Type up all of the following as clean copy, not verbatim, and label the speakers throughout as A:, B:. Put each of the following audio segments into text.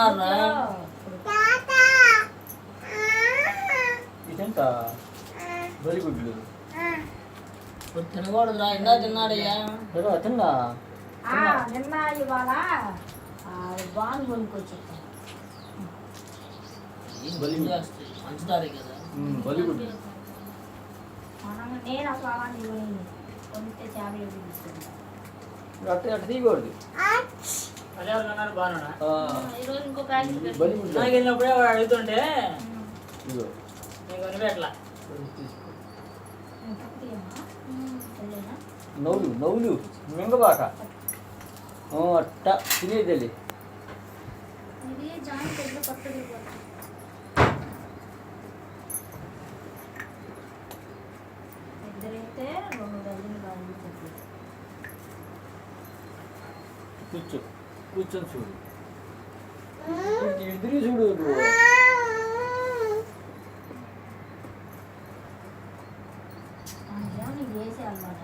A: తిన్నారా
B: ఇదెంత very good.
A: ఇప్పుడు తినకూడదురా, ఇందా తిన్నాడయ్యా.
B: తిన్నా
C: నిన్న ఇవాళ బాగా కొనుక్కొచ్చి
A: పంచుతారే కదా.
B: Very good.
C: నేను అసలు కొనిస్తే 50 తీసుకుంటా.
B: అట్ట తీయకూడదు.
A: బాగున్నా
C: ఈరోజు ఇంకో ప్యాకెట్
B: వెరీ గుడ్.
A: నాకు వెళ్ళినప్పుడే వాడు అడుగుతుంటే నేను కొనిపెట్టలా.
B: నవ్వులు మింగబాక అట్ట తినేది.
C: ఇది జాన్ పెద్ద కొత్తది ఇద్దరైతే 2 డజన్లు కావాలి.
B: కూర్చొని చూడు. ఇద్దరు చూడు.
C: నీకు వేసే అన్నమాట.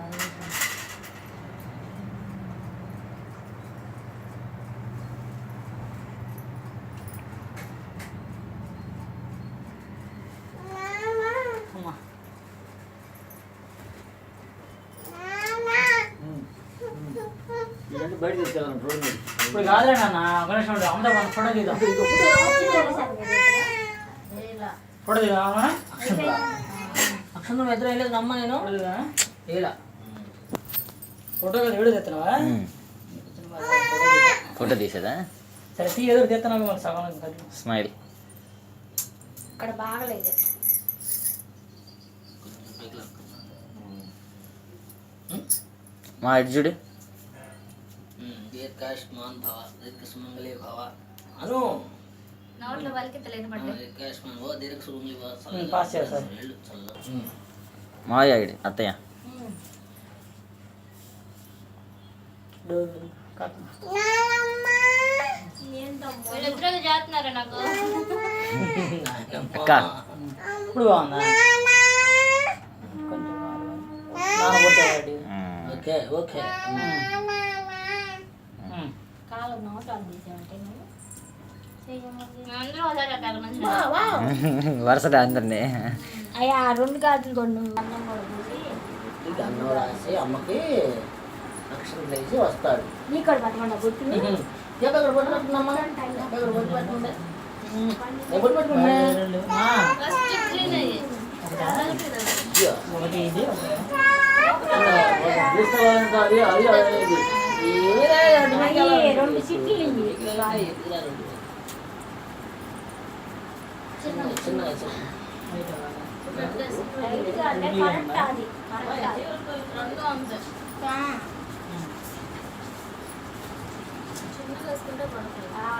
B: బయట తెచ్చాను రోడ్డు మీద.
A: ఇప్పుడు కాదులే నాన్న, ఒక నిమిషం ఉండు. అమ్మతో మన ఫోటో తీద్దాం. ఫోటో తీద్దాం. అక్షరం ఎదురు వేయలేదు నమ్మ. నేను ఇలా ఫోటో కదా వీడియో తెస్తున్నావా?
D: ఫోటో తీసేదా?
A: సరే తీ, ఎదురు తెస్తున్నావు మన సగం.
D: స్మైల్.
C: ఇక్కడ బాగలేదు.
D: మా ఇటు చూడు.
A: దీర్ఘాయుష్మాన్ భవ, దీర్ఘసుమంగళి భవ అను.
C: నోట్లో వాళ్ళకి తెలియని పడ్డా.
A: దీర్ఘాయుష్మాన్ భవ, దీర్ఘసుమంగళి భవ.
B: పాస్ చేస్తారు.
D: మావయ్య ఇటు అత్తయ్య.
C: వీళ్ళిద్దరూ చేస్తున్నారా నాకు?
D: అక్క
A: ఇప్పుడు బాగుందా? Okay okay.
C: కాలు నోటాలు తీసామంటే
D: వరుసగా అందరినీ.
C: అయ్యా 2 గాజులు కొను. అన్నం కూడా తీసి
A: అన్నం రాసి అమ్మకి అక్షరం వేసి వస్తాడు.
C: ఇక్కడ పట్టుకోండి గుర్తుని.
A: ఎక్కడ పట్టుకుంటున్నామ్మా? ఎక్కడ పట్టుకుంటే ఎప్పుడు పట్టుకుంటే ఒకటి ఇది
C: అయ్యి 2 చిట్లు ఇయ్యి.
A: చిన్న
C: లైట్గా అంటే కరెక్ట్ అది. కరెక్ట్ అది.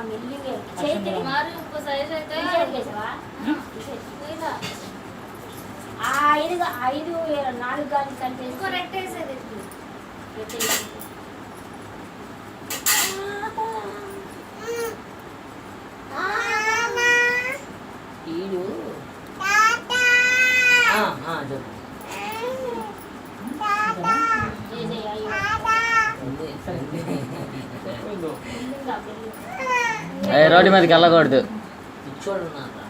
C: మెల్లిగా చేతికి మారు. ఇంకో సైజ్ అయితే చేసావా? 5 4 గాజులు కలిపేసి ఇంకో రెట్ వేసేది.
A: ఈడు చెప్పు.
D: రోడ్డు మీదకి వెళ్ళకూడదు.
A: పిచ్చోళ్ళు ఉన్నారా?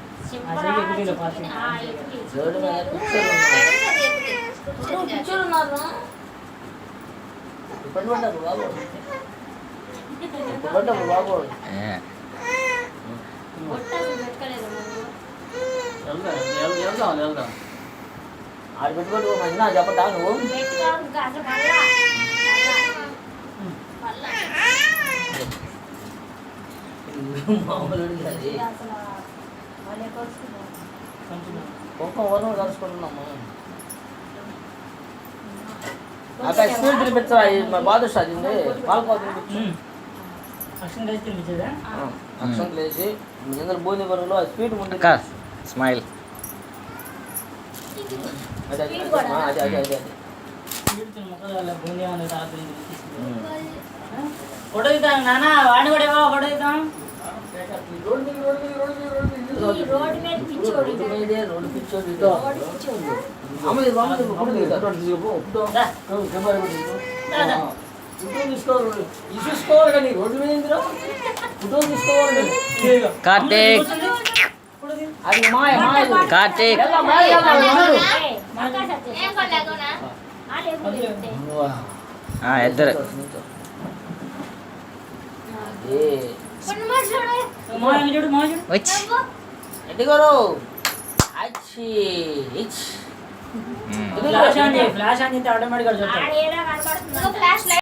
A: పిచ్చోళ్ళు ఉన్నారు. ఇప్పుడు పడ్డారు బాబు. ఇప్పుడు పడ్డారు బాబు. వెళ్దాం. ఆడు పెట్టుకోడు మంచిగా చెప్పటా నువ్వు? మామూలు కుంకుమ వరం కలుసుకుంటున్నాము. అక్కడ స్వీట్ తినిపించా. మా బాదుషా తింది పాలకోవ తినిపించు. అక్షం లేచి జనరల్ బోని వరంలో ఆ స్వీట్ ముందు
D: స్మైల్.
A: అదే
E: ఫోటో తీద్దాం నాన్న, వాడిని కూడా ఇవ్వ ఫోటో తీద్దాం.
C: రోడ్డు మీద పిచ్చోడు.
B: ఫోటో తీసుకోవాలి ఇది చూసుకోవాలి కానీ రోడ్డు మీద ఎందుకు ఫోటో తీసుకోవాలి
A: ఇదిగో.
D: కార్తీక్.
A: ఫోటో తీ.
B: అది మాయ మాయ
D: కార్తీక్.
B: ఎలా మాయ ఎలా ఉన్నాడు
C: ఏయ్, ఆకాశ వచ్చేసి. ఆ, లేవు, లేవు.
D: ఇద్దరు
B: అదే
A: మాయ చూడు మాయ చూడు
D: వచ్చి
B: ఎదిగోరు అచ్చి ఇచ్
A: ఫ్లాష్ ఆన్ చేయి ఫ్లాష్ ఆన్ చేస్తే ఆటోమేటిక్గా చూస్తాడు
C: ఆడ ఏదో కనపడుతుంది.